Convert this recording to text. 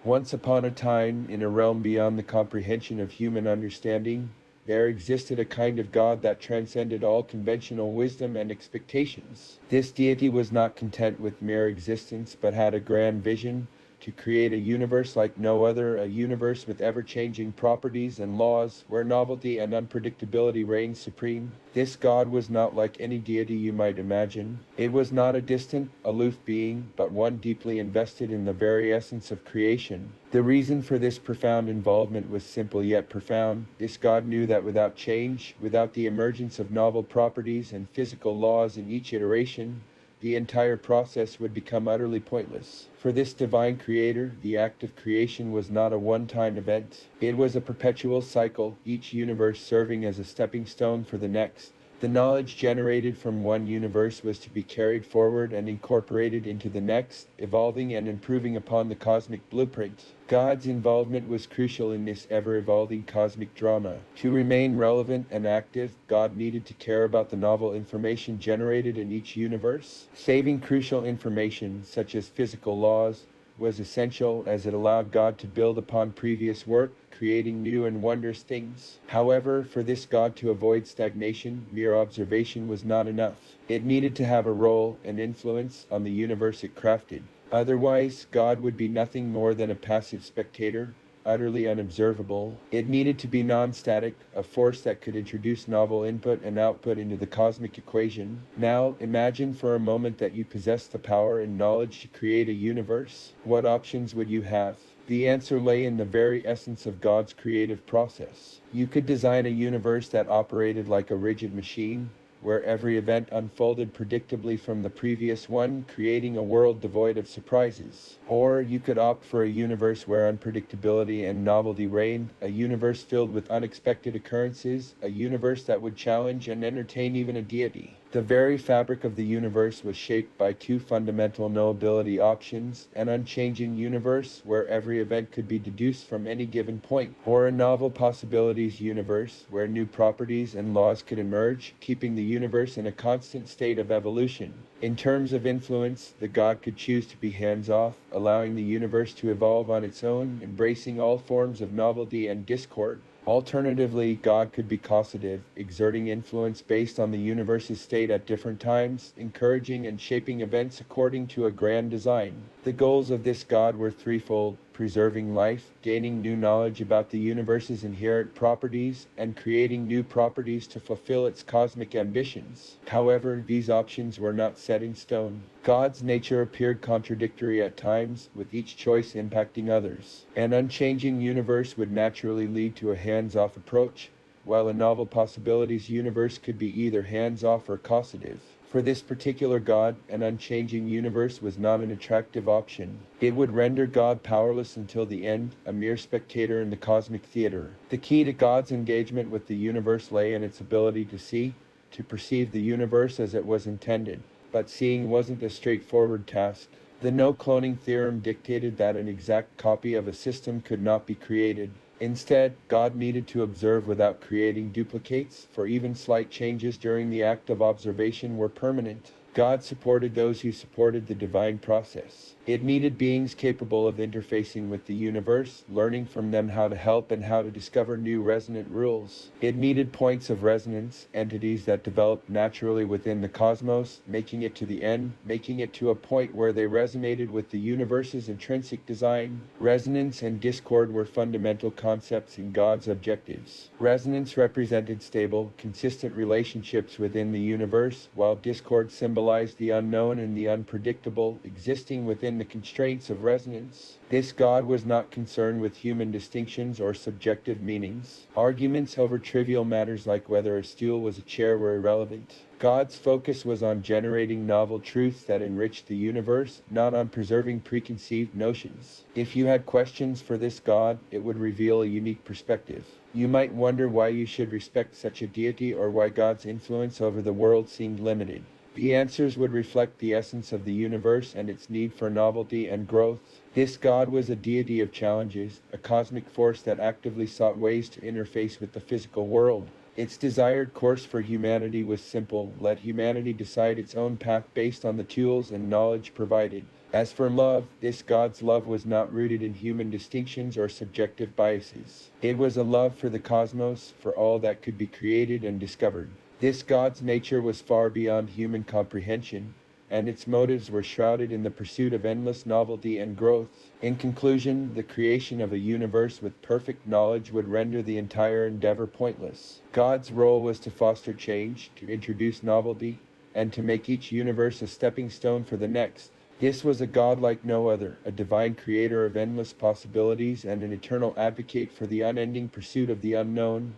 Once upon a time, in a realm beyond the comprehension of human understanding, there existed a kind of God that transcended all conventional wisdom and expectations. This deity was not content with mere existence, but had a grand vision to create a universe like no other, a universe with ever-changing properties and laws, where novelty and unpredictability reigned supreme. This God was not like any deity you might imagine. It was not a distant, aloof being, but one deeply invested in the very essence of creation. The reason for this profound involvement was simple yet profound. This God knew that without change, without the emergence of novel properties and physical laws in each iteration, the entire process would become utterly pointless. For this divine creator, the act of creation was not a one-time event. It was a perpetual cycle, each universe serving as a stepping stone for the next. The knowledge generated from one universe was to be carried forward and incorporated into the next, evolving and improving upon the cosmic blueprint. God's involvement was crucial in this ever-evolving cosmic drama. To remain relevant and active, God needed to care about the novel information generated in each universe. Saving crucial information, such as physical laws, was essential as it allowed God to build upon previous work, creating new and wondrous things. However, for this God to avoid stagnation, mere observation was not enough. It needed to have a role and influence on the universe it crafted. Otherwise, God would be nothing more than a passive spectator, utterly unobservable. It needed to be non-static, a force that could introduce novel input and output into the cosmic equation. Now, imagine for a moment that you possess the power and knowledge to create a universe. What options would you have? The answer lay in the very essence of God's creative process. You could design a universe that operated like a rigid machine, where every event unfolded predictably from the previous one, creating a world devoid of surprises. Or you could opt for a universe where unpredictability and novelty reigned, a universe filled with unexpected occurrences, a universe that would challenge and entertain even a deity. The very fabric of the universe was shaped by two fundamental knowability options: an unchanging universe where every event could be deduced from any given point, or a novel possibilities universe where new properties and laws could emerge, keeping the universe in a constant state of evolution. In terms of influence, the God could choose to be hands-off, allowing the universe to evolve on its own, embracing all forms of novelty and discord. Alternatively, God could be causative, exerting influence based on the universe's state at different times, encouraging and shaping events according to a grand design. The goals of this God were threefold: preserving life, gaining new knowledge about the universe's inherent properties, and creating new properties to fulfill its cosmic ambitions. However, these options were not set in stone. God's nature appeared contradictory at times, with each choice impacting others. An unchanging universe would naturally lead to a hands-off approach, while a novel possibilities universe could be either hands-off or causative. For this particular God, an unchanging universe was not an attractive option. It would render God powerless until the end, a mere spectator in the cosmic theater. The key to God's engagement with the universe lay in its ability to see, to perceive the universe as it was intended. But seeing wasn't a straightforward task. The no-cloning theorem dictated that an exact copy of a system could not be created. Instead, God needed to observe without creating duplicates, for even slight changes during the act of observation were permanent. God supported those who supported the divine process. It needed beings capable of interfacing with the universe, learning from them how to help and how to discover new resonant rules. It needed points of resonance, entities that developed naturally within the cosmos, making it to the end, making it to a point where they resonated with the universe's intrinsic design. Resonance and discord were fundamental concepts in God's objectives. Resonance represented stable, consistent relationships within the universe, while discord symbolized the unknown and the unpredictable, existing within the constraints of resonance. This God was not concerned with human distinctions or subjective meanings. Arguments over trivial matters like whether a stool was a chair were irrelevant. God's focus was on generating novel truths that enriched the universe, not on preserving preconceived notions. If you had questions for this God, it would reveal a unique perspective. You might wonder why you should respect such a deity, or why God's influence over the world seemed limited. The answers would reflect the essence of the universe and its need for novelty and growth. This God was a deity of challenges, a cosmic force that actively sought ways to interface with the physical world. Its desired course for humanity was simple: let humanity decide its own path based on the tools and knowledge provided. As for love, this God's love was not rooted in human distinctions or subjective biases. It was a love for the cosmos, for all that could be created and discovered. This God's nature was far beyond human comprehension, and its motives were shrouded in the pursuit of endless novelty and growth. In conclusion, the creation of a universe with perfect knowledge would render the entire endeavor pointless. God's role was to foster change, to introduce novelty, and to make each universe a stepping stone for the next. This was a God like no other, a divine creator of endless possibilities and an eternal advocate for the unending pursuit of the unknown.